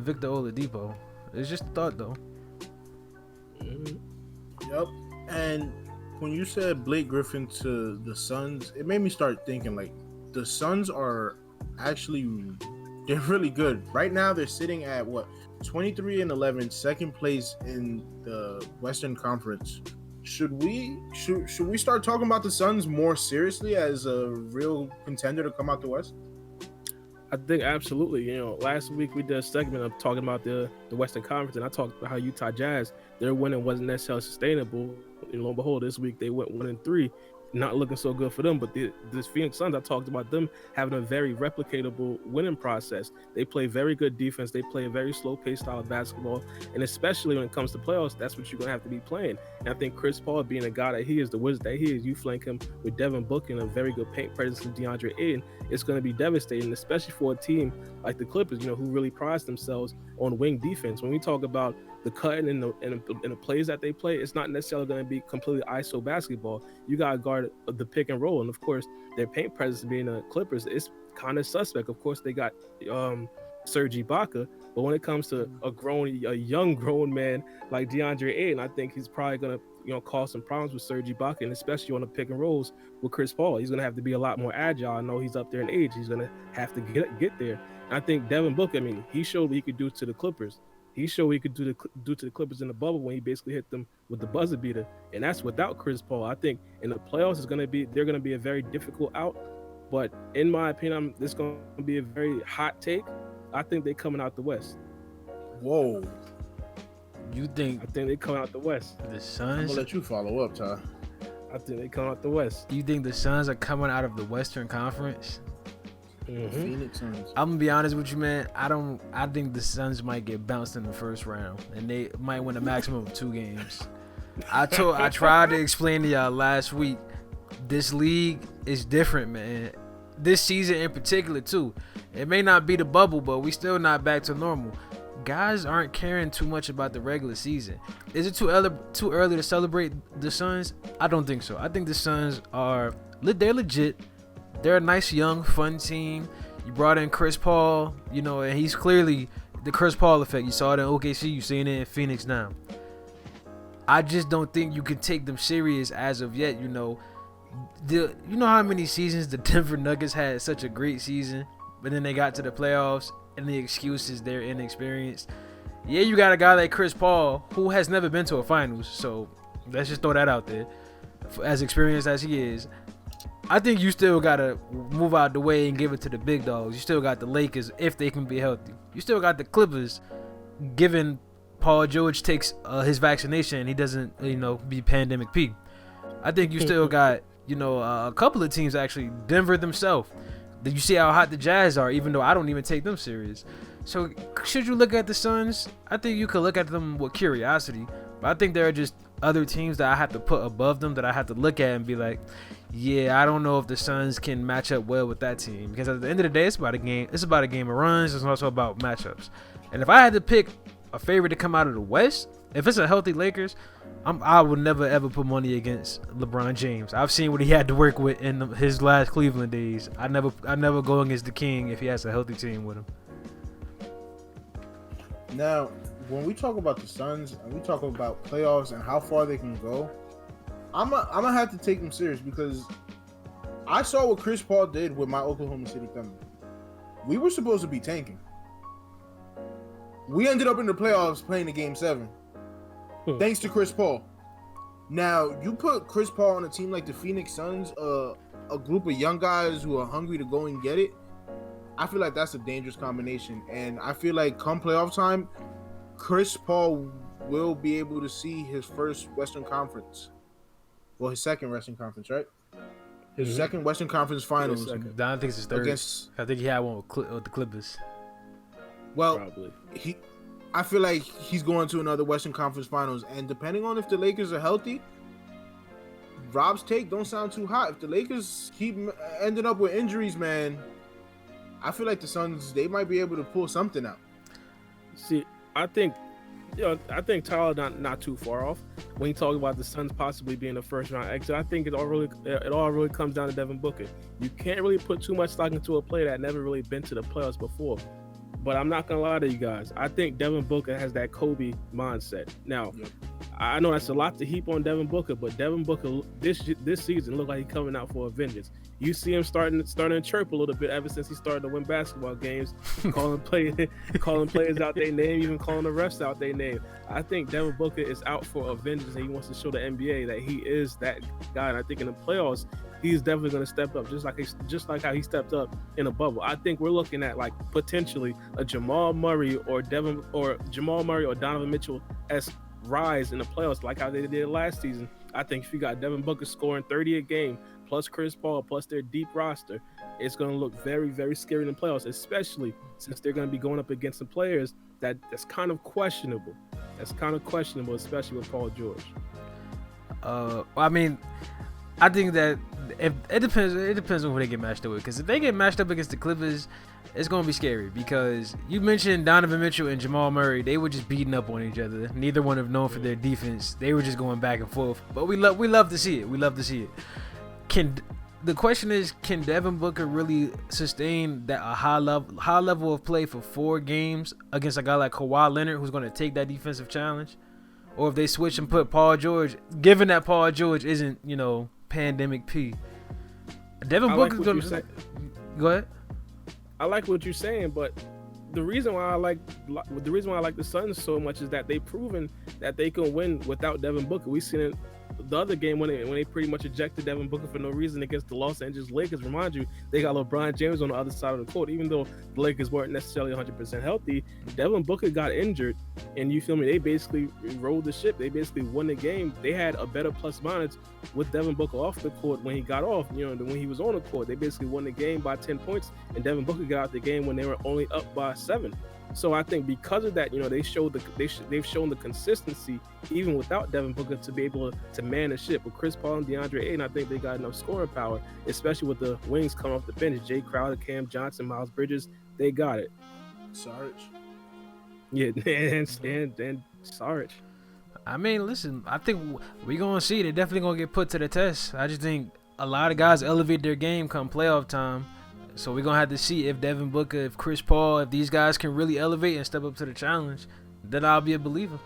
Victor Oladipo. It's just a thought, though. Yep. And when you said Blake Griffin to the Suns, it made me start thinking like the Suns are actually they're really good. Right now they're sitting at what 23 and 11, second place in the Western Conference. Should we start talking about the Suns more seriously as a real contender to come out the West? I think absolutely. Last week we did a segment of talking about the Western Conference, and I talked about how Utah Jazz, their winning wasn't necessarily sustainable. And lo and behold, this week they went 1-3, not looking so good for them. But this Phoenix Suns, I talked about them having a very replicatable winning process. They play very good defense. They play a very slow-paced style of basketball, and especially when it comes to playoffs, that's what you're gonna have to be playing. And I think Chris Paul, being a guy that he is, the wizard that he is, you flank him with Devin Booker and a very good paint presence in DeAndre Ayton, it's going to be devastating, especially for a team like the Clippers, who really prize themselves on wing defense. When we talk about the cutting and the plays that they play, it's not necessarily going to be completely ISO basketball. You got to guard the pick and roll, and of course, their paint presence being the Clippers is kind of suspect. Of course, they got Serge Ibaka, but when it comes to a young grown man like DeAndre Ayton, I think he's probably going to cause some problems with Serge Ibaka, and especially on the pick and rolls with Chris Paul. He's going to have to be a lot more agile. I know he's up there in age. He's going to have to get there. And I think Devin Booker, he showed what he could do to the Clippers. He showed what he could do to the Clippers in the bubble when he basically hit them with the buzzer beater, and that's without Chris Paul. I think in the playoffs they're going to be a very difficult out, but in my opinion, this is going to be a very hot take. I think they're coming out the West. Whoa. You think? I think they coming out the West. The I'm Suns? gonna let you follow up, Ty. I think they coming out the West. You think the Suns are coming out of the Western Conference? Mm-hmm. Phoenix Suns. I'm gonna be honest with you, man. I think the Suns might get bounced in the first round, and they might win a maximum of 2 games. I tried to explain to y'all last week. This league is different, man. This season in particular, too. It may not be the bubble, but we still not back to normal. Guys aren't caring too much about the regular season. Is it too early to celebrate the Suns? I don't think so. I think the Suns they're legit. They're a nice, young, fun team. You brought in Chris Paul, and he's clearly the Chris Paul effect. You saw it in OKC. You're seeing it in Phoenix now. I just don't think you can take them serious as of yet. You know how many seasons the Denver Nuggets had such a great season, but then they got to the playoffs, and the excuse is they're inexperienced. Yeah, you got a guy like Chris Paul who has never been to a finals, so let's just throw that out there. As experienced as he is, I think you still gotta move out the way and give it to the big dogs. You still got the Lakers if they can be healthy. You still got the Clippers, given Paul George takes his vaccination and he doesn't, be pandemic P. I think you still got, a couple of teams actually. Denver themselves. Did you see how hot the Jazz are? Even though I don't even take them serious. So should you look at the Suns? I think you could look at them with curiosity. But I think there are just other teams that I have to put above them that I have to look at and be like, yeah, I don't know if the Suns can match up well with that team, because at the end of the day, it's about a game. It's about a game of runs. It's also about matchups. And if I had to pick a favorite to come out of the West, if it's a healthy Lakers, I would never ever put money against LeBron James. I've seen what he had to work with in his last Cleveland days. I never go against the King if he has a healthy team with him. Now, when we talk about the Suns and we talk about playoffs and how far they can go, I'm gonna have to take them serious, because I saw what Chris Paul did with my Oklahoma City Thunder. We were supposed to be tanking. We ended up in the playoffs playing the Game 7. Thanks to Chris Paul. Now, you put Chris Paul on a team like the Phoenix Suns, a group of young guys who are hungry to go and get it, I feel like that's a dangerous combination. And I feel like come playoff time, Chris Paul will be able to see his first Western Conference. Well, his second Western Conference, right? His second Western Conference Finals. I think it's his third. I think he had one with the Clippers. Well, Probably. I feel like he's going to another Western Conference Finals, and depending on if the Lakers are healthy, Rob's take don't sound too hot. If the Lakers keep ending up with injuries, man, I feel like the Suns, they might be able to pull something out. See, I think Tyler not too far off when you talk about the Suns possibly being a first round exit. I think it all really comes down to Devin Booker. You can't really put too much stock into a player that never really been to the playoffs before. But I'm not gonna lie to you guys. I think Devin Booker has that Kobe mindset. Now, I know that's a lot to heap on Devin Booker, but Devin Booker this season looked like he's coming out for a vengeance. You see him starting to chirp a little bit ever since he started to win basketball games, calling players out their name, even calling the refs out their name. I think Devin Booker is out for a vengeance, and he wants to show the NBA that he is that guy. And I think in the playoffs, he's definitely going to step up, just like how he stepped up in a bubble. I think we're looking at like potentially a Jamal Murray or Donovan Mitchell as rise in the playoffs, like how they did last season. I think if you got Devin Booker scoring 30 a game, plus Chris Paul, plus their deep roster, it's going to look very, very scary in the playoffs, especially since they're going to be going up against some players that's kind of questionable. Especially with Paul George. I mean, I think that if it depends on who they get matched up with. Because if they get matched up against the Clippers, it's gonna be scary. Because you mentioned Donovan Mitchell and Jamal Murray, they were just beating up on each other. Neither one of them known for their defense. They were just going back and forth. But we love to see it. The question is, can Devin Booker really sustain that a high level of play for 4 games against a guy like Kawhi Leonard, who's gonna take that defensive challenge? Or if they switch and put Paul George, given that Paul George isn't, pandemic P. Devin Booker's going to go ahead. I like what you're saying, but the reason why I like the Suns so much is that they've proven that they can win without Devin Booker. We've seen it the other game when they pretty much ejected Devin Booker for no reason against the Los Angeles Lakers. Remind you, they got LeBron James on the other side of the court. Even though the Lakers weren't necessarily 100% healthy, Devin Booker got injured, and you feel me? They basically rolled the ship. They basically won the game. They had a better plus minus with Devin Booker off the court when he got off, than when he was on the court. They basically won the game by 10 points, and Devin Booker got out the game when they were only up by 7. So I think because of that, they've shown the consistency even without Devin Booker to be able to man the ship. With Chris Paul and DeAndre Ayton, I think they got enough scoring power, especially with the wings coming off the bench. Jay Crowder, Cam Johnson, Miles Bridges, they got it. Sarge. Yeah, and Sarge. I mean, listen, I think we're going to see. They're definitely going to get put to the test. I just think a lot of guys elevate their game come playoff time. So we're going to have to see if Devin Booker, if Chris Paul, if these guys can really elevate and step up to the challenge, then I'll be a believer.